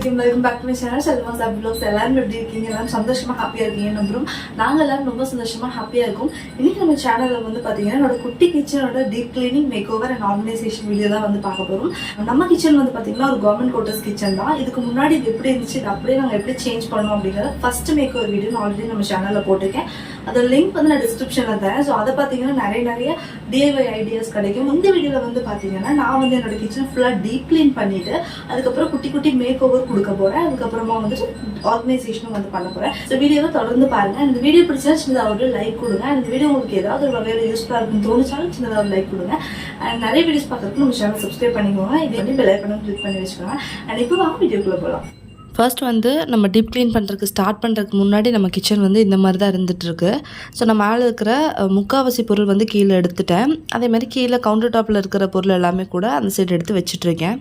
Assalamualaikum, welcome back to my channel. Shalom Sab vlogs. எல்லாரும் எப்படி இருக்கீங்க? எல்லாரும் சந்தோஷமா ஹாப்பியா இருக்கீங்க நம்புறோம். நாங்க எல்லாரும் ரொம்ப சந்தோஷமா ஹாப்பியா இருக்கோம். இன்னைக்கு நம்ம சேனல்ல வந்து பாத்தீங்கன்னா என்னோட குட்டி கிச்சனோட deep cleaning, makeover and organisation video தான் வந்து பார்க்க போறோம். நம்ம கிச்சன் வந்து பாத்தீங்கன்னா ஒரு கவர்மெண்ட் குவார்ட்டர்ஸ் கிச்சன் தான். இதுக்கு முன்னாடி இது எப்படி இருந்துச்சு, இது அப்படியே நாங்க எப்படி சேஞ்ச் பண்ணோம் அப்படிங்கறத ஃபர்ஸ்ட் மேக்ஓவர் வீடியோ ஆல்ரெடி நம்ம சேனல்ல போட்டிருக்கேன். அதோட லிங்க் வந்து நான் டிஸ்கிரிப்ஷன்ல தரேன். ஸோ அதை பார்த்தீங்கன்னா நிறைய டிஐஒய் ஐடியாஸ் கிடைக்கும். இந்த வீடியோவில் வந்து பார்த்தீங்கன்னா நான் வந்து என்னோட கிச்சன் ஃபுல்லாக டீப் கிளீன் பண்ணிட்டு அதுக்கப்புறம் குட்டி குட்டி மேக் ஓவர் கொடுக்க போகிறேன். அதுக்கப்புறமா வந்துட்டு ஆர்கனைசேஷனும் வந்து பண்ண போகிறேன். ஸோ வீடியோவை தொடர்ந்து பாருங்கள். இந்த வீடியோ பிடிச்சா சின்னதாக ஒரு லைக் கொடுங்க. இந்த வீடியோ உங்களுக்கு ஏதாவது ஒரு வகையில் யூஸ்ஃபுல்லாக இருக்குன்னு தோணுச்சாலும் சின்னதாக ஒரு லைக் கொடுங்க. அண்ட் நிறைய வீடியோஸ் பார்க்கறதுக்கு நம்ம சேனல் சப்ஸ்கிரைப் பண்ணிக்கோங்க. இதே வந்து பெல் ஐகானை கிளிக் பண்ணி வச்சுக்கோங்க. அண்ட் இப்போ வாங்க வீடியோக்குள்ளே போகலாம். ஃபர்ஸ்ட் வந்து நம்ம டீப் க்ளீன் பண்ணுறதுக்கு ஸ்டார்ட் பண்ணுறதுக்கு முன்னாடி நம்ம கிச்சன் வந்து இந்த மாதிரி தான் இருந்துகிட்ருக்கு. ஸோ நான் மேலே இருக்கிற முக்கால்வாசி பொருள் வந்து கீழே எடுத்துட்டேன். அதேமாதிரி கீழே கவுண்டர் டாப்பில் இருக்கிற பொருள் எல்லாமே கூட அந்த சைடு எடுத்து வச்சுட்ருக்கேன்.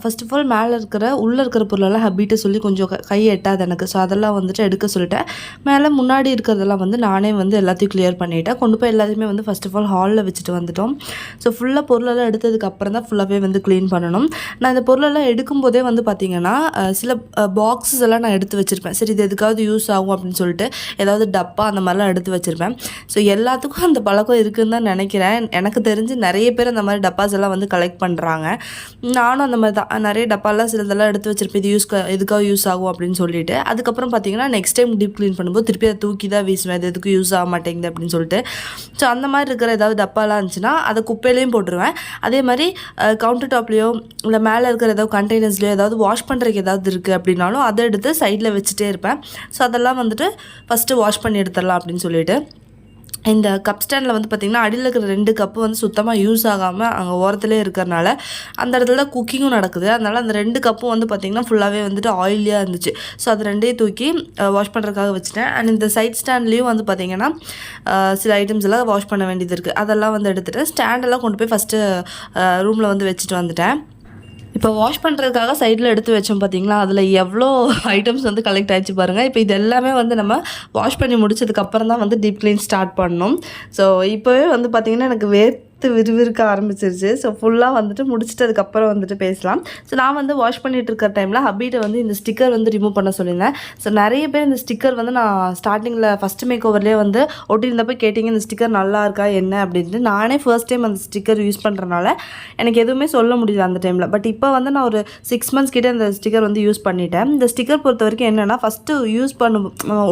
ஃபர்ஸ்ட் ஆஃப் ஆல் உள்ளே இருக்கிற பொருளெல்லாம் ஹப்பிட்ட சொல்லி கொஞ்சம் கை எட்டாது எனக்கு. ஸோ அதெல்லாம் வந்துட்டு எடுக்க சொல்லிட்டேன். மேலே முன்னாடி இருக்கிறதெல்லாம் வந்து நானே வந்து எல்லாத்தையும் கிளியர் பண்ணிவிட்டேன். கொண்டு போய் எல்லாத்தையுமே வந்து ஃபர்ஸ்ட் ஆஃப் ஆல் ஹாலில் வச்சுட்டு வந்துட்டோம். ஸோ ஃபுல்லாக பொருளெல்லாம் எடுத்ததுக்கு அப்புறம் தான் ஃபுல்லாகவே வந்து க்ளீன் பண்ணணும். நான் இந்த பொருளெல்லாம் எடுக்கும்போதே வந்து பார்த்திங்கன்னா சில பாக்ஸஸ் எல்லாம் நான் எடுத்து வச்சுருப்பேன். சரி இது எதுக்காவது யூஸ் ஆகும் அப்படின்னு சொல்லிட்டு ஏதாவது டப்பா அந்த மாதிரிலாம் எடுத்து வச்சுருப்பேன். ஸோ எல்லாத்துக்கும் அந்த பழக்கம் இருக்குதுன்னு தான் நினைக்கிறேன். எனக்கு தெரிஞ்சு நிறைய பேர் அந்த மாதிரி டப்பாஸ் எல்லாம் வந்து கலெக்ட் பண்ணுறாங்க. நானும் அந்த மாதிரி தான் நிறைய டப்பாலாம் சிலதெல்லாம் எடுத்து வச்சுருப்பேன். இது எதுக்காக யூஸ் ஆகும் அப்படின்னு சொல்லிட்டு. அதுக்கப்புறம் பார்த்தீங்கன்னா நெக்ஸ்ட் டைம் டீப் க்ளீன் பண்ணும்போது திருப்பி அதை தூக்கி தான் வீசுவேன். இது எதுக்கும் யூஸ் ஆக மாட்டேங்குது அப்படின்னு சொல்லிட்டு. ஸோ அந்த மாதிரி இருக்கிற ஏதாவது டப்பாலாம் இருந்துச்சுன்னா அதை குப்பையிலையும் போட்டுருவேன். அதே மாதிரி கவுண்டர் டாப்லேயோ இல்லை மேலே இருக்கிற ஏதாவது கண்டெய்னர்ஸ்லையோ ஏதாவது வாஷ் பண்ணுறதுக்கு ஏதாவது இருக்குது அப்படின்னாலும் அதை எடுத்து சைடில் வச்சுட்டே இருப்பேன். ஸோ அதெல்லாம் வந்துட்டு ஃபஸ்ட்டு வாஷ் பண்ணி எடுத்துடலாம் அப்படின்னு சொல்லிட்டு. இந்த கப் ஸ்டாண்டில் வந்து பார்த்திங்கன்னா அடியில் இருக்கிற 2 கப்பு வந்து சுத்தமாக யூஸ் ஆகாமல் அங்கே ஓரத்துலேயே இருக்கிறனால அந்த இடத்துல குக்கிங்கும் நடக்குது. அதனால் அந்த 2 கப்பும் வந்து பார்த்திங்கன்னா ஃபுல்லாகவே வந்துட்டு ஆயிலியாக இருந்துச்சு. ஸோ அது 2ஐயும் தூக்கி வாஷ் பண்ணுறதுக்காக வச்சுட்டேன். அண்ட் இந்த சைட் ஸ்டாண்ட்லேயும் வந்து பார்த்திங்கன்னா சில ஐட்டம்ஸ் எல்லாம் வாஷ் பண்ண வேண்டியது இருக்குது. அதெல்லாம் வந்து எடுத்துகிட்டு ஸ்டாண்டெல்லாம் கொண்டு போய் ஃபஸ்ட்டு ரூமில் வந்து வச்சுட்டு வந்துட்டேன். இப்போ வாஷ் பண்ணுறதுக்காக சைடில் எடுத்து வச்சோம் பார்த்தீங்களா, அதில் எவ்வளோ ஐட்டம்ஸ் வந்து கலெக்ட் ஆகிடுச்சு பாருங்கள். இப்போ இது எல்லாமே வந்து நம்ம வாஷ் பண்ணி முடிச்சதுக்கப்புறம் தான் வந்து டீப் க்ளீன் ஸ்டார்ட் பண்ணணும். ஸோ இப்போவே வந்து பார்த்திங்கன்னா எனக்கு விறுவிறுக்க ஆரம்பிச்சிருச்சு. ஸோ ஃபுல்லாக வந்துட்டு முடிச்சுட்டு அதுக்கப்புறம் வந்துட்டு பேசலாம். ஸோ நான் வந்து வாஷ் பண்ணிகிட்டு இருக்கிற டைமில் ஹப்பிட்ட வந்து இந்த ஸ்டிக்கர் வந்து ரிமூவ் பண்ண சொல்லியிருந்தேன். ஸோ நிறைய பேர் இந்த ஸ்டிக்கர் வந்து நான் ஸ்டார்டிங்கில் ஃபஸ்ட்டு மேக் ஓவர்லேயே வந்து ஒட்டியிருந்தப்போ கேட்டிங்க இந்த ஸ்டிக்கர் நல்லா இருக்கா என்ன அப்படின்ட்டு. நானே ஃபர்ஸ்ட் டைம் அந்த ஸ்டிக்கர் யூஸ் பண்ணுறனால எனக்கு எதுவுமே சொல்ல முடியல அந்த டைமில். பட் இப்போ வந்து நான் ஒரு 6 months கிட்டே இந்த ஸ்டிக்கர் வந்து யூஸ் பண்ணிட்டேன். இந்த ஸ்டிக்கர் பொறுத்த வரைக்கும் என்னென்னா ஃபஸ்ட்டு யூஸ்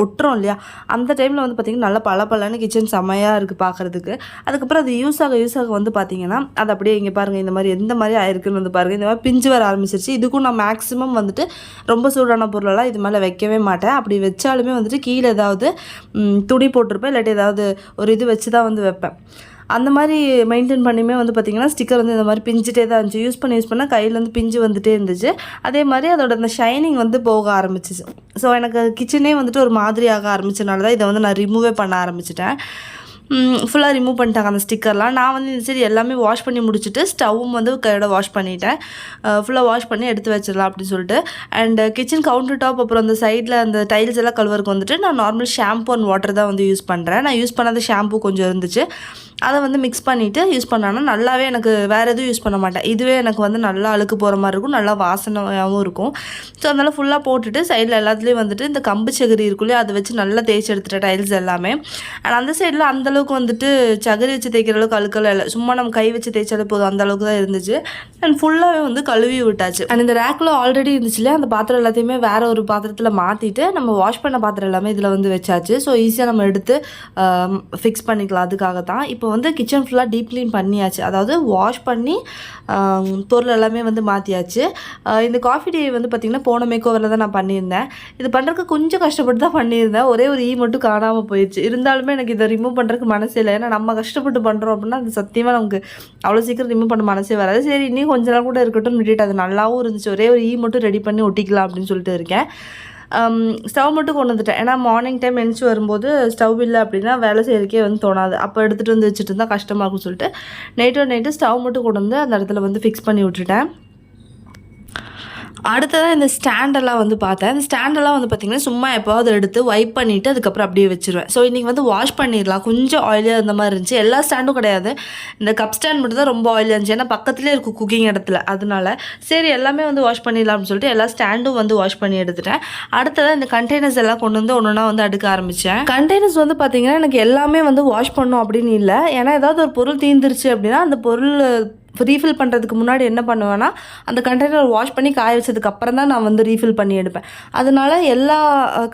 ஒட்டுறோம் இல்லையா, அந்த டைமில் வந்து பார்த்திங்கன்னா நல்லா பளபளன்னு கிச்சன் செம்மையாக இருக்குது பார்க்குறதுக்கு. அதுக்கப்புறம் அது யூஸ் ஆக வந்து பார்த்தீங்கன்னா அது அப்படியே இங்கே பாருங்கள் இந்த மாதிரி எந்த மாதிரி ஆயிருக்குன்னு வந்து பாருங்கள். இந்த மாதிரி பிஞ்சு வர ஆரம்பிச்சிருச்சு. இதுக்கும் நான் மேக்ஸிமம் வந்துட்டு ரொம்ப சூடான பொருளெல்லாம் இது மேலே வைக்கவே மாட்டேன். அப்படி வச்சாலுமே வந்துட்டு கீழே ஏதாவது துணி போட்டிருப்பேன், இல்லாட்டி ஏதாவது ஒரு இது வச்சு தான் வந்து வைப்பேன். அந்த மாதிரி மெயின்டைன் பண்ணியுமே வந்து பார்த்திங்கன்னா ஸ்டிக்கர் வந்து இந்த மாதிரி பிஞ்சிட்டே தான் இருந்துச்சு. யூஸ் பண்ணால் கையில் வந்து பிஞ்சு வந்துகிட்டே இருந்துச்சு. அதே மாதிரி அதோட அந்த ஷைனிங் வந்து போக ஆரம்பிச்சிச்சு. ஸோ எனக்கு கிச்சனே வந்துட்டு ஒரு மாதிரி ஆக ஆரம்பிச்சனால தான் இதை வந்து நான் ரிமூவே பண்ண ஆரம்பிச்சிட்டேன். ஃபுல்லாக ரிமூவ் பண்ணிட்டாங்க அந்த ஸ்டிக்கர்லாம். நான் வந்து இந்த சரி எல்லாமே வாஷ் பண்ணி முடிச்சுட்டு ஸ்டவ்வும் வந்து கையோட வாஷ் பண்ணிட்டேன். ஃபுல்லாக வாஷ் பண்ணி எடுத்து வச்சிடலாம் அப்படின்னு சொல்லிட்டு. அண்ட் கிச்சன் கவுண்டர் டாப் அப்புறம் அந்த சைடில் அந்த டைல்ஸ் எல்லாம் கழுவருக்கு வந்துட்டு நான் நார்மல் ஷாம்பு அண்ட் வாட்டர் தான் வந்து யூஸ் பண்ணுறேன். நான் யூஸ் பண்ணாத ஷாம்பு கொஞ்சம் இருந்துச்சு, அதை வந்து மிக்ஸ் பண்ணிவிட்டு யூஸ் பண்ணான்னா நல்லாவே எனக்கு வேறு எதுவும் யூஸ் பண்ண மாட்டேன். இதுவே எனக்கு வந்து நல்லா அழுக்கு போகிற மாதிரி இருக்கும், நல்லா வாசனையாகவும் இருக்கும். ஸோ அதனால் ஃபுல்லாக போட்டுட்டு சைடில் எல்லாத்துலேயும் வந்துட்டு இந்த கம்பு சகரி இருக்குள்ளே அதை வச்சு நல்லா தேய்ச்சி எடுத்துகிட்டேன் டைல்ஸ் எல்லாமே. அண்ட் அந்த சைடில் அந்தளவுக்கு வந்துட்டு சகரி வச்சு தேய்க்கிற அளவுக்கு அழுக்கெல்லாம் இல்லை, சும்மா நம்ம கை வச்சு தேய்ச்சாலே போதும் அந்த அளவுக்கு தான் இருந்துச்சு. அண்ட் ஃபுல்லாகவே வந்து கழுவி விட்டாச்சு. அண்ட் இந்த ரேக்கில் ஆல்ரெடி இருந்துச்சுல அந்த பாத்திரம் எல்லாத்தையுமே வேறு ஒரு பாத்திரத்தில் மாற்றிட்டு நம்ம வாஷ் பண்ண பாத்திரம் எல்லாமே இதில் வந்து வச்சாச்சு. ஸோ ஈஸியாக நம்ம எடுத்து ஃபிக்ஸ் பண்ணிக்கலாம். அதுக்காக தான் இப்போ வந்து கிச்சன் ஃபுல்லாக டீப் க்ளீன் பண்ணியாச்சு. அதாவது வாஷ் பண்ணி பொருள் எல்லாமே வந்து மாற்றியாச்சு. இந்த காஃபி டே வந்து பார்த்திங்கன்னா போன மேக் ஓவரில் தான் நான் பண்ணியிருந்தேன். இது பண்ணுறதுக்கு கொஞ்சம் கஷ்டப்பட்டு தான் பண்ணியிருந்தேன். ஒரே ஒரு மட்டும் காணாமல் போயிடுச்சு. இருந்தாலுமே எனக்கு இதை ரிமூவ் பண்ணுறதுக்கு மனசே இல்லை. ஏன்னா நம்ம கஷ்டப்பட்டு பண்ணுறோம் அப்படின்னா அது சத்தியமாக நமக்கு அவ்வளோ சீக்கிரம் ரிமூவ் பண்ண மனசே வராது. சரி இன்னும் கொஞ்ச நாள் கூட இருக்கட்டும் விட்டுட்டு அது நல்லாவும் இருந்துச்சு. ஒரே ஒரு மட்டும் ரெடி பண்ணி ஒட்டிக்கலாம் அப்படின்னு சொல்லிட்டு இருக்கேன். ஸ்டவ் மட்டும் கொண்டு வந்துட்டேன். ஏன்னா மார்னிங் டைம் எழுந்துச்சி வரும்போது ஸ்டவ் இல்லை அப்படின்னா வேலை செய்யறதுக்கே வந்து தோணாது. அப்போ எடுத்துகிட்டு வந்து வச்சுட்டு இருந்தால் கஷ்டமாக இருக்கும்னு சொல்லிட்டு நைட்டு ஸ்டவ் மட்டும் கொண்டு வந்து அந்த இடத்துல வந்து ஃபிக்ஸ் பண்ணி விட்டுட்டேன். அடுத்ததாக இந்த ஸ்டாண்டெல்லாம் வந்து பார்த்தேன். இந்த ஸ்டாண்டெல்லாம் வந்து பார்த்திங்கன்னா சும்மா எப்போவாவது எடுத்து வைப் பண்ணிவிட்டு அதுக்கப்புறம் அப்படியே வச்சுருவேன். ஸோ இன்றைக்கி வந்து வாஷ் பண்ணிடலாம், கொஞ்சம் ஆயிலியாக இருந்த மாதிரி இருந்துச்சு. எல்லா ஸ்டாண்டும் கிடையாது, இந்த கப் ஸ்டாண்ட் மட்டும் தான் ரொம்ப ஆயிலியாக இருந்துச்சு. ஏன்னா பக்கத்துலேயே இருக்கும் குக்கிங் இடத்துல, அதனால சரி எல்லாமே வந்து வாஷ் பண்ணிடலாம் அப்படின்னு சொல்லிட்டு எல்லா ஸ்டாண்டும் வந்து வாஷ் பண்ணி எடுத்துட்டேன். அடுத்ததாக இந்த கண்டெய்னர்ஸ் எல்லாம் கொண்டு வந்து ஒன்று ஒன்றா வந்து அடுக்க ஆரம்பித்தேன். கண்டெய்னர்ஸ் வந்து பார்த்திங்கன்னா எனக்கு எல்லாமே வந்து வாஷ் பண்ணணும் அப்படின்னு இல்லை. ஏன்னா ஏதாவது ஒரு பொருள் தீர்ந்துருச்சு அப்படின்னா அந்த பொருள் ரீஃபில் பண்ணுறதுக்கு முன்னாடி என்ன பண்ணுவேன்னா அந்த கண்டெய்னர் வாஷ் பண்ணி காய வச்சதுக்கப்புறம் தான் நான் வந்து ரீஃபில் பண்ணி எடுப்பேன். அதனால எல்லா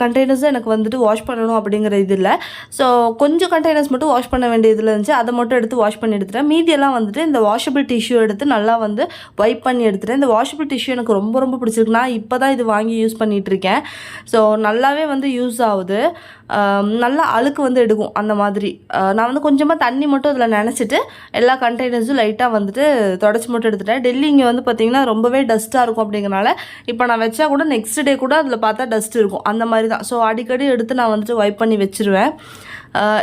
கண்டெய்னர்ஸும் எனக்கு வந்துட்டு வாஷ் பண்ணணும் அப்படிங்கிற இது இல்லை. ஸோ கொஞ்சம் கண்டெய்னர்ஸ் மட்டும் வாஷ் பண்ண வேண்டியதில் இருந்துச்சு, அதை மட்டும் எடுத்து வாஷ் பண்ணி எடுத்துட்டேன். மீதியெல்லாம் வந்துட்டு இந்த வாஷபிள் டிஷ்யூ எடுத்து நல்லா வந்து வைப் பண்ணி எடுத்துட்டேன். இந்த வாஷபிள் டிஷ்யூ எனக்கு ரொம்ப ரொம்ப பிடிச்சிருக்கு. நான் இப்போ தான் இது வாங்கி யூஸ் பண்ணிகிட்ருக்கேன். ஸோ நல்லாவே வந்து யூஸ் ஆகுது, நல்லா அழுக்கு வந்து எடுக்கும் அந்த மாதிரி. நான் வந்து கொஞ்சமாக தண்ணி மட்டும் அதில் நினச்சிட்டு எல்லா கண்டெய்னர்ஸும் லைட்டாக வந்துட்டு தொடச்சி மட்டும் எடுத்துட்டேன். டெல்லி இங்கே வந்து பார்த்திங்கன்னா ரொம்பவே டஸ்ட்டாக இருக்கும் அப்படிங்கிறனால இப்போ நான் வச்சா கூட நெக்ஸ்ட் டே கூட அதில் பார்த்தா டஸ்ட் இருக்கும், அந்த மாதிரி தான். ஸோ அடிக்கடி எடுத்து நான் வந்துட்டு வைப் பண்ணி வச்சுருவேன்.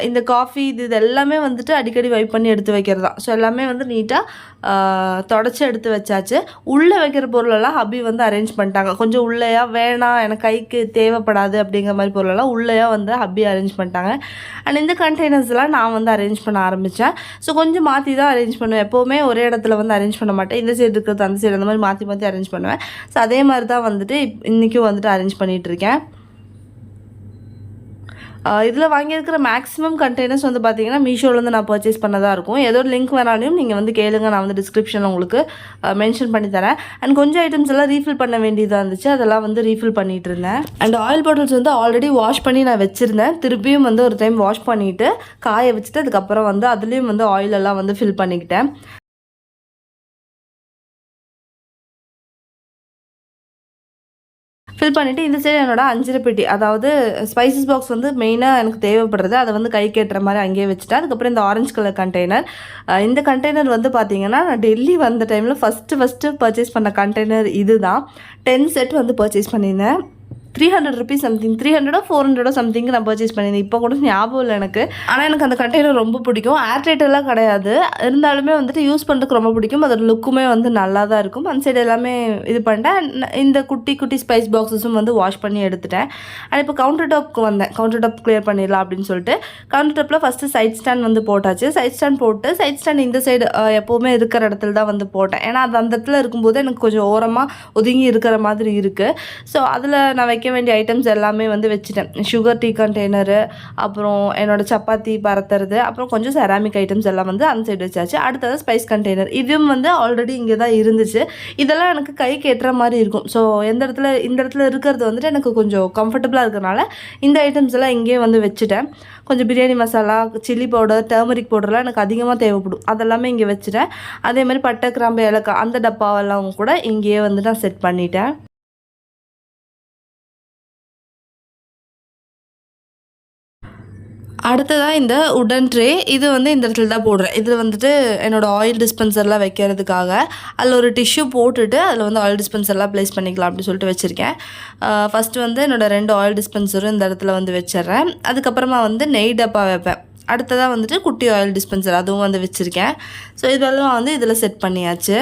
இந்த காஃபி இது எல்லாமே வந்துட்டு அடிக்கடி வைப் பண்ணி எடுத்து வைக்கிறது தான். ஸோ எல்லாமே வந்து நீட்டாக தொடச்சி எடுத்து வச்சாச்சு. உள்ளே வைக்கிற பொருளெல்லாம் ஹபி வந்து அரேஞ்ச் பண்ணிட்டாங்க. கொஞ்சம் உள்ளேயா வேணாம் எனக்கு கைக்கு தேவைப்படாது அப்படிங்கிற மாதிரி பொருளெல்லாம் உள்ளேயா வந்து ஹபி அரேஞ்ச் பண்ணிட்டாங்க. அண்ட் இந்த கண்டெய்னர்ஸ்லாம் நான் வந்து அரேஞ்ச் பண்ண ஆரம்பித்தேன். ஸோ கொஞ்சம் மாற்றி தான் அரேஞ்ச் பண்ணுவேன். எப்போவுமே ஒரே இடத்துல வந்து அரேஞ்ச் பண்ண மாட்டேன். இந்த சைடு இருக்கிறது அந்த சைடு அந்த மாதிரி மாற்றி மாற்றி அரேஞ்ச் பண்ணுவேன். ஸோ அதே மாதிரி தான் வந்துட்டு இன்றைக்கும் வந்துட்டு அரேஞ்ச் பண்ணிகிட்ருக்கேன். இதில் வாங்கியிருக்கிற மேக்ஸிமம் கண்டெய்னர்ஸ் வந்து பார்த்திங்கன்னா மீஷோலேருந்து நான் பர்ச்சேஸ் பண்ணதாக இருக்கும். ஏதோ ஒரு லிங்க் வேணாலும் நீங்கள் வந்து கேளுங்க, நான் வந்து டிஸ்கிரிப்ஷனில் உங்களுக்கு மென்ஷன் பண்ணி தரேன். அண்ட் கொஞ்சம் ஐட்டம்ஸ் எல்லாம் ரீஃபில் பண்ண வேண்டியதாக இருந்துச்சு, அதெல்லாம் வந்து ரீஃபில் பண்ணிகிட்டு இருந்தேன். அண்ட் ஆயில் பாட்டில்ஸ் வந்து ஆல்ரெடி வாஷ் பண்ணி நான் வச்சுருந்தேன். திருப்பியும் வந்து ஒரு டைம் வாஷ் பண்ணிவிட்டு காய வச்சுட்டு அதுக்கப்புறம் வந்து அதுலேயும் வந்து ஆயிலெல்லாம் வந்து ஃபில் பண்ணிக்கிட்டேன். ஃபில் பண்ணிவிட்டு இந்த சைடு என்னோட அஞ்சரை பெட்டி, அதாவது ஸ்பைசஸ் பாக்ஸ் வந்து மெயினாக எனக்கு தேவைப்படுறது, அதை வந்து கை கேட்டுற மாதிரி அங்கேயே வச்சுட்டேன். அதுக்கப்புறம் இந்த ஆரஞ்சு கலர் கண்டெய்னர், இந்த கண்டெய்னர் வந்து பார்த்திங்கன்னா நான் டெல்லி வந்த டைமில் ஃபஸ்ட்டு பர்ச்சேஸ் பண்ண கண்டெய்னர் இது தான். 10 செட் வந்து பர்ச்சேஸ் பண்ணியிருந்தேன். 300 ருபீஸ் சம்திங், 300 400 சம்திங் நான் பர்ச்சேஸ் பண்ணியிருந்தேன். இப்போ கூட ஞாபகம் இல்லை எனக்கு. ஆனால் எனக்கு அந்த கண்டெய்னர் ரொம்ப பிடிக்கும். ஏர்டைட் எல்லாம் கிடையாது, இருந்தாலுமே வந்துட்டு யூஸ் பண்ணுறதுக்கு ரொம்ப பிடிக்கும். அதோட லுக்குமே வந்து நல்லா தான் இருக்கும். அந்த சைடு எல்லாமே இது பண்ணிட்டேன். இந்த குட்டி குட்டி ஸ்பைஸ் பாக்ஸஸும் வந்து வாஷ் பண்ணி எடுத்துட்டேன். அண்ட் இப்போ கவுண்டர் டாப்க்கு வந்தேன். கவுண்டர் டாப் கிளியர் பண்ணிடலாம் அப்படின்னு சொல்லிட்டு கவுண்டர் டாப்பில் ஃபஸ்ட்டு சைட் ஸ்டாண்ட் வந்து போட்டாச்சு. சைட் ஸ்டாண்ட் போட்டு சைட் ஸ்டாண்ட் இந்த சைடு எப்போவுமே இருக்கிற இடத்துல தான் வந்து போட்டேன். ஏன்னா அது அந்த இடத்துல இருக்கும்போது எனக்கு கொஞ்சம் ஓரமாக ஒதுங்கி இருக்கிற மாதிரி இருக்குது. ஸோ அதில் நான் வைக்க வேண்டிய ஐட்டம்ஸ் எல்லாமே வந்து வச்சுட்டேன். சுகர் டீ கண்டெய்னரு, அப்புறம் என்னோட சப்பாத்தி பரத்துறது, அப்புறம் கொஞ்சம் செராமிக் ஐட்டம்ஸ் எல்லாம் வந்து அந்த சைடு வச்சாச்சு. அடுத்தது ஸ்பைஸ் கண்டெய்னர், இதுவும் வந்து ஆல்ரெடி இங்கே தான் இருந்துச்சு. இதெல்லாம் எனக்கு கைக்கு எட்டுற மாதிரி இருக்கும். ஸோ இந்த இடத்துல இருக்கிறது வந்துட்டு எனக்கு கொஞ்சம் கம்ஃபர்டபுளாக இருக்கிறனால இந்த ஐட்டம்ஸ் எல்லாம் இங்கேயே வந்து வச்சுட்டேன். கொஞ்சம் biryani masala, chilli powder, turmeric பவுடர்லாம் எனக்கு அதிகமாக தேவைப்படும், அதெல்லாமே இங்கே வச்சுட்டேன். அதே மாதிரி பட்டை, கிராம்பு, ஏலக்காய் அந்த டப்பாவெல்லாம் கூட இங்கேயே வந்து நான் செட் பண்ணிட்டேன். அடுத்ததாக இந்த உடன் ட்ரே, இது வந்து இந்த இடத்துல தான் போடுறேன். இதில் வந்துட்டு என்னோடய ஆயில் டிஸ்பென்சர்லாம் வைக்கிறதுக்காக அதில் ஒரு டிஷ்யூ போட்டுட்டு அதில் வந்து ஆயில் டிஸ்பென்சர்லாம் ப்ளேஸ் பண்ணிக்கலாம் அப்படின்னு சொல்லிட்டு வச்சுருக்கேன். ஃபஸ்ட்டு வந்து என்னோடய 2 ஆயில் டிஸ்பென்சரும் இந்த இடத்துல வந்து வச்சிட்றேன். அதுக்கப்புறமா வந்து நெய் டப்பா வைப்பேன். அடுத்ததாக வந்துட்டு குட்டி ஆயில் டிஸ்பென்சர் அதுவும் வந்து வச்சுருக்கேன். ஸோ இதெல்லாம் வந்து இதில் செட் பண்ணியாச்சு.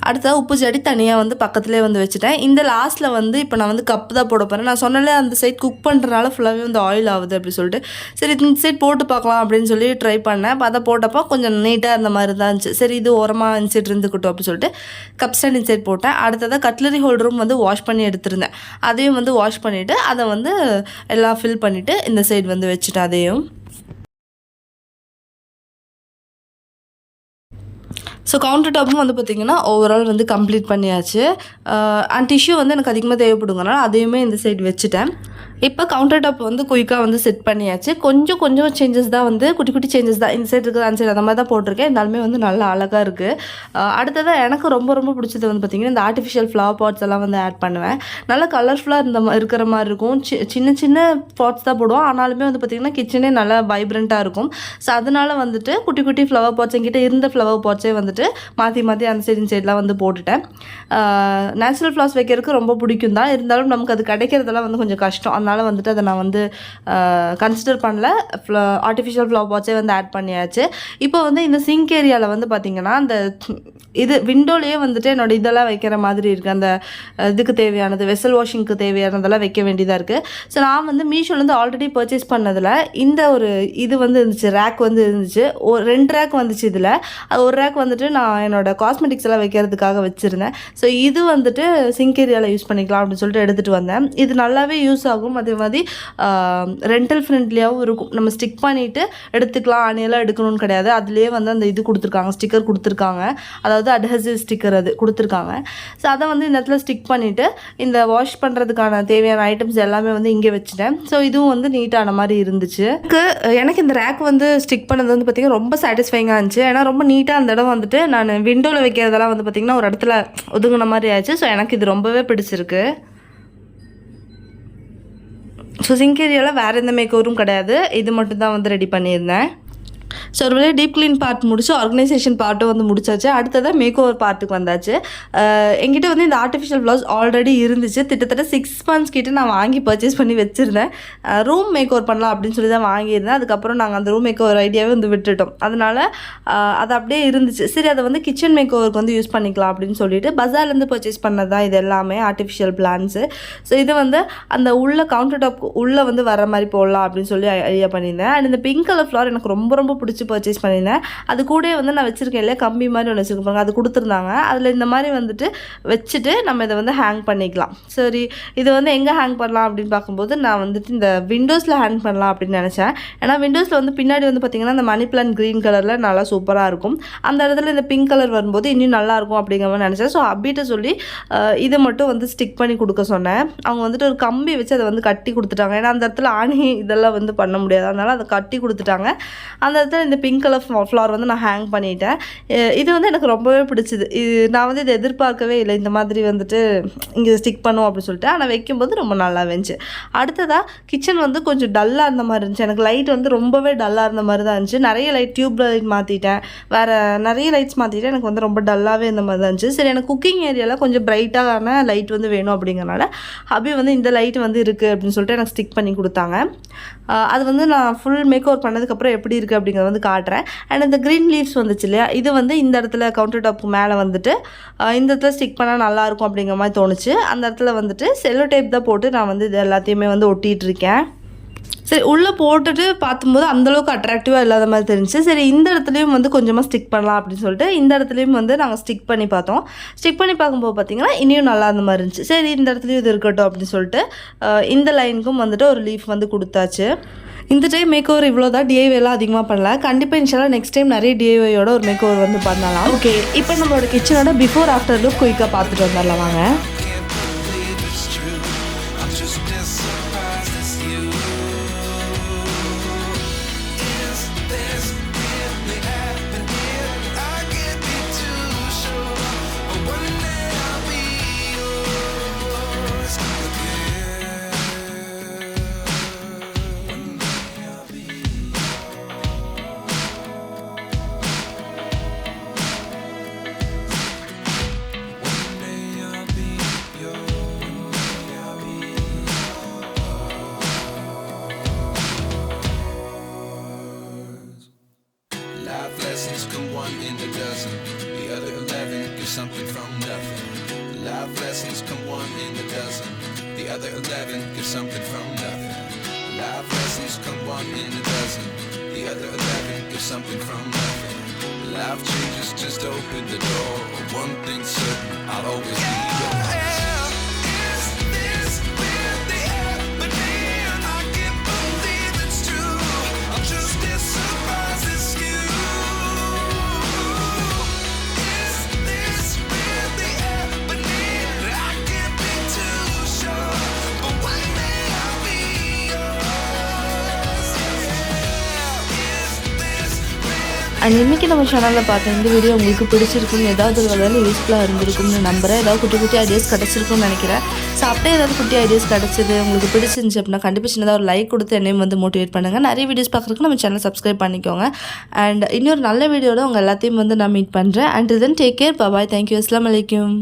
அடுத்ததாக உப்பு ஜாடி தனியாக வந்து பக்கத்துலேயே வந்து வச்சுட்டேன். இந்த லாஸ்ட்டில் வந்து இப்போ நான் வந்து கப்பு தான் போட போகிறேன். நான் சொன்னாலே அந்த சைட் குக் பண்ணுறனால ஃபுல்லாகவே வந்து ஆயில் ஆகுது அப்படி சொல்லிட்டு சரி இந்த சைட் போட்டு பார்க்கலாம் அப்படின்னு சொல்லி ட்ரை பண்ணேன். பார்த்தா போட்டப்போ கொஞ்சம் நீட்டாக இருந்த மாதிரி தான் இருந்துச்சு. சரி இது ஓரமாக இந்த சைட் இருந்துக்கிட்டோம் அப்படி சொல்லிட்டு கப் ஸ்டாண்ட் இந்த சைட் போட்டேன். அடுத்ததாக கட்லரி ஹோல்டரும் வந்து வாஷ் பண்ணி எடுத்துருந்தேன். அதையும் வந்து வாஷ் பண்ணிவிட்டு அதை வந்து எல்லாம் ஃபில் பண்ணிவிட்டு இந்த சைடு வந்து வச்சுட்டேன். அதையும் ஸோ கவுண்டர் டாப்பும் வந்து பார்த்திங்கன்னா ஓவரால் வந்து கம்ப்ளீட் பண்ணியாச்சு. அண்ட் டிஷ்யூ வந்து எனக்கு அதிகமாக தேவைப்படுங்கனால அதையுமே இந்த சைடு வச்சுட்டேன். இப்போ கவுண்டர் டாப் வந்து குயிக்காக வந்து செட் பண்ணியாச்சு. கொஞ்சம் சேஞ்சஸ் தான், வந்து குட்டி குட்டி சேஞ்சஸ் தான். இந்த சைடு இருக்குது அந்த சைடு அந்த மாதிரி தான் போட்டிருக்கேன். இருந்தாலுமே வந்து நல்லா அழகாக இருக்குது. அடுத்ததாக எனக்கு ரொம்ப பிடிச்சது வந்து பார்த்திங்கன்னா இந்த ஆர்டிஃபிஷியல் ஃப்ளவர் பாட்ஸ் எல்லாம் வந்து ஆட் பண்ணுவேன். நல்லா கலர்ஃபுல்லாக இருக்கிற மாதிரி இருக்கும். சின்ன பாட்ஸ் தான் போடுவோம், ஆனாலுமே வந்து பார்த்திங்கன்னா கிச்சனே நல்லா வைப்ரண்ட்டாக இருக்கும். ஸோ அதனால் வந்துட்டு குட்டி ஃப்ளவர் பாட்ஸ் என்கிட்ட இருந்த ஃப்ளவர் பாட்ஸே வந்துட்டு வந்துட்டு மாற்றி மாற்றி அந்த சைடெலாம் வந்து போட்டுட்டேன். நேச்சுரல் ஃப்ளார்ஸ் வைக்கிறதுக்கு ரொம்ப பிடிக்கும் தான், இருந்தாலும் நமக்கு அது கிடைக்கிறதெல்லாம் வந்து கொஞ்சம் கஷ்டம். அதனால் வந்துட்டு அதை நான் வந்து கன்சிடர் பண்ணல. ஆர்டிஃபிஷியல் ஃப்ளவர் பாட்ஸே வந்து ஆட் பண்ணியாச்சு. இப்போ வந்து இந்த சிங்க் ஏரியாவில் வந்து பார்த்திங்கன்னா அந்த இது விண்டோலேயே வந்துட்டு என்னோடய இதெல்லாம் வைக்கிற மாதிரி இருக்குது. அந்த இதுக்கு தேவையானது வெசல் வாஷிங்க்கு தேவையானதெல்லாம் வைக்க வேண்டியதாக இருக்குது. ஸோ நான் வந்து மீஷோலேருந்து ஆல்ரெடி பர்ச்சேஸ் பண்ணதில் இந்த ஒரு இது வந்து இருந்துச்சு, ரேக் வந்து இருந்துச்சு. 2 ரேக் வந்துச்சு. இதில் அது ஒரு ரேக் வந்துட்டு நான் என்னோடய காஸ்மெட்டிக்ஸ் எல்லாம் வைக்கிறதுக்காக வச்சுருந்தேன். ஸோ இது வந்துட்டு சிங்க் ஏரியாவில் யூஸ் பண்ணிக்கலாம் அப்படின்னு சொல்லிட்டு எடுத்துகிட்டு வந்தேன். இது நல்லாவே யூஸ் ஆகும். அதே மாதிரி ரெண்டல் ஃப்ரெண்ட்லியாகவும் இருக்கும். நம்ம ஸ்டிக் பண்ணிவிட்டு எடுத்துக்கலாம், அணியெல்லாம் எடுக்கணும்னு கிடையாது. அதுலேயே வந்து அந்த இது கொடுத்துருக்காங்க, ஸ்டிக்கர் கொடுத்துருக்காங்க. அதாவது அட்ஹெசிவ் ஸ்டிக்கர் அது கொடுத்துருக்காங்க. ஸோ அதை வந்து இந்த இடத்துல ஸ்டிக் பண்ணிவிட்டு இந்த வாஷ் பண்ணுறதுக்கான தேவையான ஐட்டம்ஸ் எல்லாமே வந்து இங்கே வச்சுட்டேன். ஸோ இதுவும் வந்து நீட்டான மாதிரி இருந்துச்சு. எனக்கு இந்த ரேக் வந்து ஸ்டிக் பண்ணது வந்து பார்த்திங்கன்னா ரொம்ப சாட்டிஸ்ஃபைங்காக இருந்துச்சு. ஏன்னா ரொம்ப நீட்டாக அந்த இடம் வந்துட்டு நான் விண்டோவில் வைக்கிறதெல்லாம் வந்து பார்த்திங்கன்னா ஒரு இடத்துல ஒதுங்கின மாதிரி ஆயிடுச்சு. ஸோ எனக்கு இது ரொம்பவே பிடிச்சிருக்கு. ஸோ சிங்க் ஏரியாவில் வேறு எந்த மேக்கோவரும் கிடையாது, இது மட்டும் தான் வந்து ரெடி பண்ணியிருந்தேன். ஸோ ஒரு வேளை டீப் க்ளீன் பார்ட் முடிச்சு ஆர்கனைசேஷன் பார்ட்டும் வந்து முடிச்சாச்சு. அடுத்ததாக மேக் ஓவர் பார்ட்டுக்கு வந்தாச்சு. என்கிட்ட வந்து இந்த ஆர்டிஃபிஷியல் ஃப்ளவர்ஸ் ஆல்ரெடி இருந்துச்சு. கிட்டத்தட்ட 6 months கிட்ட நான் வாங்கி பர்ச்சேஸ் பண்ணி வச்சுருந்தேன். ரூம் மேக் ஓவர் பண்ணலாம் அப்படின்னு சொல்லி தான் வாங்கியிருந்தேன். அதுக்கப்புறம் நாங்கள் அந்த ரூம் மேக் ஓவர் ஐடியாவே வந்து விட்டுட்டோம். அதனால் அது அப்படியே இருந்துச்சு. சரி, அதை வந்து கிச்சன் மேக் ஓவருக்கு வந்து யூஸ் பண்ணிக்கலாம் அப்படின்னு சொல்லிட்டு பஜார்லேருந்து பர்ச்சேஸ் பண்ணது தான் இது எல்லாமே ஆர்டிஃபிஷியல் பிளான்ஸு. ஸோ இது வந்து அந்த உள்ள கவுண்டர் டாப் உள்ளே வந்து வர மாதிரி போடலாம் அப்படின்னு சொல்லி ஐடியா பண்ணியிருந்தேன். அண்ட் இந்த பிங்க் கலர் ஃப்ளவர் எனக்கு ரொம்ப ரொம்ப பிடிச்சி பர்ச்சேஸ் பண்ணியிருந்தேன். அது கூட வந்து நான் வச்சுருக்கேன் இல்லையா, கம்பி மாதிரி ஒன்று வச்சுருப்பாங்க, அது கொடுத்துருந்தாங்க. அதில் இந்த மாதிரி வந்துட்டு வச்சுட்டு நம்ம இதை வந்து ஹேங் பண்ணிக்கலாம். சரி, இது வந்து எங்கே ஹேங் பண்ணலாம் அப்படின்னு பார்க்கும்போது நான் வந்துட்டு இந்த விண்டோஸில் ஹேங் பண்ணலாம் அப்படின்னு நினச்சேன். ஏன்னா விண்டோஸில் வந்து பின்னாடி வந்து பார்த்திங்கன்னா இந்த மணி பிளான்ட் க்ரீன் கலரில் நல்லா சூப்பராக இருக்கும். அந்த இடத்துல இந்த பிங்க் கலர் வரும்போது இன்னும் நல்லாயிருக்கும் அப்படிங்கிற மாதிரி நினச்சேன். ஸோ அப்பிட்ட சொல்லி இதை மட்டும் வந்து ஸ்டிக் பண்ணி கொடுக்க சொன்னேன். அவங்க வந்துட்டு ஒரு கம்பி வச்சு அதை வந்து கட்டி கொடுத்துட்டாங்க. ஏன்னா அந்த இடத்துல ஆணி இதெல்லாம் வந்து பண்ண முடியாது, அதனால் அதை கட்டி கொடுத்துட்டாங்க. அந்த இடத்துல இந்த பிங்க் கலர் ஃப்ளவர் வந்து நான் ஹேங் பண்ணிட்டேன். இது வந்து எனக்கு ரொம்பவே பிடிச்சிது. நான் வந்து இதை எதிர்பார்க்கவே இல்லை, இந்த மாதிரி வந்துட்டு இங்கே ஸ்டிக் பண்ணுவோம் அப்படின்னு சொல்லிட்டு. ஆனால் வைக்கும்போது ரொம்ப நல்லா இருந்துச்சு. அடுத்ததாக கிச்சன் வந்து கொஞ்சம் டல்லாக இருந்த மாதிரி இருந்துச்சு. எனக்கு லைட் வந்து ரொம்பவே டல்லாக இருந்த மாதிரி தான் இருந்துச்சு. நிறைய லைட் டியூப் லைட் மாற்றிட்டேன், வேறு நிறைய லைட்ஸ் மாற்றிட்டேன். எனக்கு வந்து ரொம்ப டல்லாகவே இந்த மாதிரி தான் இருந்துச்சு. சரி, எனக்கு குக்கிங் ஏரியாவில் கொஞ்சம் பிரைட்டான லைட் வந்து வேணும் அப்படிங்கிறனால ஹபி வந்து இந்த லைட் வந்து இருக்குது அப்படின்னு சொல்லிட்டு எனக்கு ஸ்டிக் பண்ணி கொடுத்தாங்க. அது வந்து நான் ஃபுல் மேக் ஓவர் பண்ணதுக்கப்புறம் எப்படி இருக்குது அப்படிங்கிறத வந்து காட்டுறேன். அண்ட் இந்த க்ரீன் லீவ்ஸ் வந்துச்சு இல்லையா, இது வந்து இந்த இடத்துல கவுண்டர் டாப்புக்கு மேலே வந்துட்டு இந்த இடத்துல ஸ்டிக் பண்ணால் நல்லாயிருக்கும் அப்படிங்கிற மாதிரி தோணுச்சு. அந்த இடத்துல வந்துட்டு செல்லோ டேப் தான் போட்டு நான் வந்து இது எல்லாத்தையுமே வந்து ஒட்டிகிட்டு இருக்கேன். சரி, உள்ளே போட்டுட்டு பார்க்கும்போது அந்தளவுக்கு அட்ராக்டிவாக இல்லாத மாதிரி தெரிஞ்சிச்சு. சரி, இந்த இடத்துலையும் வந்து கொஞ்சமாக ஸ்டிக் பண்ணலாம் அப்படின்னு சொல்லிட்டு இந்த இடத்துலையும் வந்து நாங்கள் ஸ்டிக் பண்ணி பார்த்தோம். ஸ்டிக் பண்ணி பார்க்கும்போது பார்த்திங்கன்னா இன்னும் நல்லா இருந்த மாதிரி இருந்துச்சு. சரி, இந்த இடத்துலையும் இது இருக்கட்டும் அப்படின்னு சொல்லிட்டு இந்த லைனுக்கும் வந்துட்டு ஒரு லீஃப் வந்து கொடுத்தாச்சு. இந்த டைம் மேக் ஓவர் இவ்வளோ தான், டிஐவைலாம் அதிகமாக பண்ணல. கண்டிப்பாக இன்ஷால்லா நெக்ஸ்ட் டைம் நிறைய டிஐவையோட ஒரு மேக் ஓவர் வந்து பண்ணலாம். ஓகே, இப்போ நம்மளோட கிச்சனோட பிஃபோர் ஆஃப்டர் லுக் குயிக்காக பார்த்துட்டு வந்துடலாம் வாங்க. Something from nothing. Life lessons come one in a dozen. The other 11 give something from nothing. Life lessons come one in a dozen. The other 11 give something from nothing. Life changes, just open the door. One thing's certain, I'll always be yours. And இன்றைக்கி நம்ம சேனலில் பார்த்த இந்த video உங்களுக்கு பிடிச்சிருக்குன்னு ஏதாவது ஒரு வகையில் யூஸ்ஃபுல்லாக இருந்திருக்கும்னு நம்புகிறேன். ஏதாவது குட்டி குட்டி ஐடியாஸ் கிடச்சிருக்குன்னு நினைக்கிறேன். ஸோ அப்படியே ஏதாவது குட்டி ஐடியாஸ் கிடச்சிது உங்களுக்கு பிடிச்சிருந்துச்சு அப்படின்னா கண்டிப்பாக சின்னதாக ஒரு லைக் கொடுத்து என்னையும் வந்து மோட்டிவேட் பண்ணுங்கள். நிறைய வீடியோஸ் பார்க்குறதுக்கு நம்ம சேனல் சப்ஸ்கிரைப் பண்ணிக்கோங்க. அண்ட் இன்னொரு நல்ல வீடியோட உங்கள் எல்லாத்தையும் வந்து நான் மீட் பண்ணுறேன். And then take care. Bye. Thank you. அஸ்ஸலாமு அலைக்கும்.